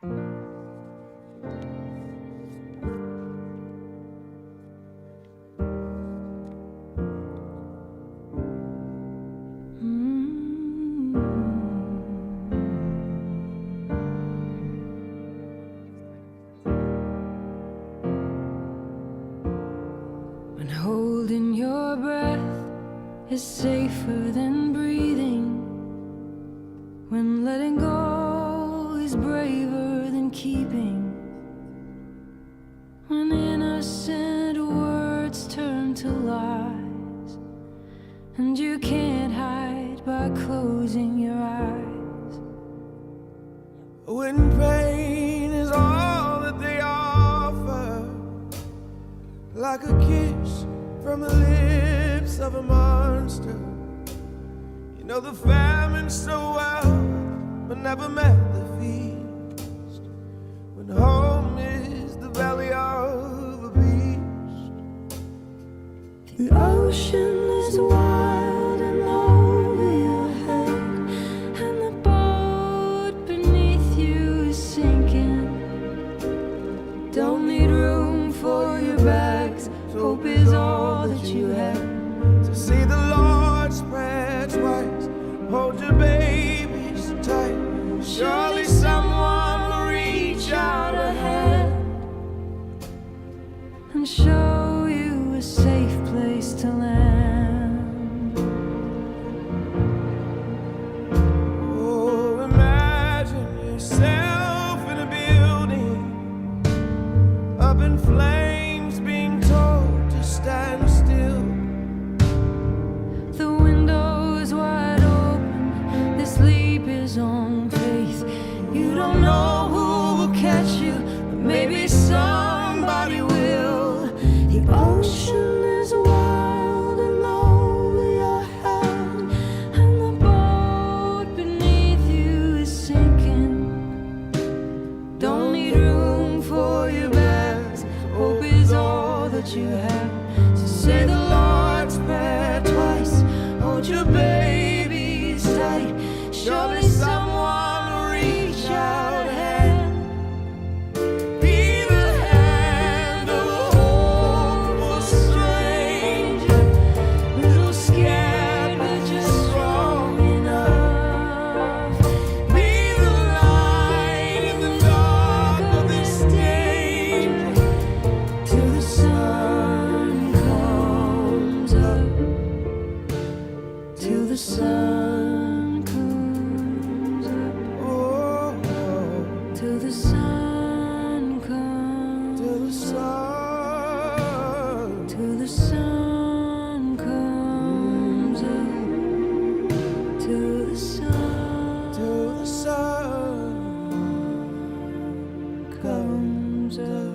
When holding your breath is safer than breathing, when letting go is braver than keeping, when innocent words turn to lies, and you can't hide by closing your eyes. When pain is all that they offer, like a kiss from the lips of a monster. You know the famine so well, but never met the feast. When home is the belly of a beast. The ocean is wild and over your head, and the boat beneath you is sinking. Don't need room for your bags, hope is all that you have. To see the Lord spread twice, hold your babies tight. Surely someone will reach out a hand and show you a safe place to land. Oh, imagine yourself in a building, up in flames, being told to stand still. The window is wide open, this leap is on faith. You don't know who will catch you, but maybe somebody will. The ocean is wild and over your head, and the boat beneath you is sinking. Don't need room for your bags, hope is all that you have. So say the Lord's Prayer twice, hold your babies tight. Surely someone will reach out a hand. Be the hand of a hopeful stranger, Little scared but just strong enough. be the light in the dark of this danger. Till the sun comes up, till the sun comes up, Oh, till the sun comes, till the sun. till the sun comes up, till the sun Till the sun comes up.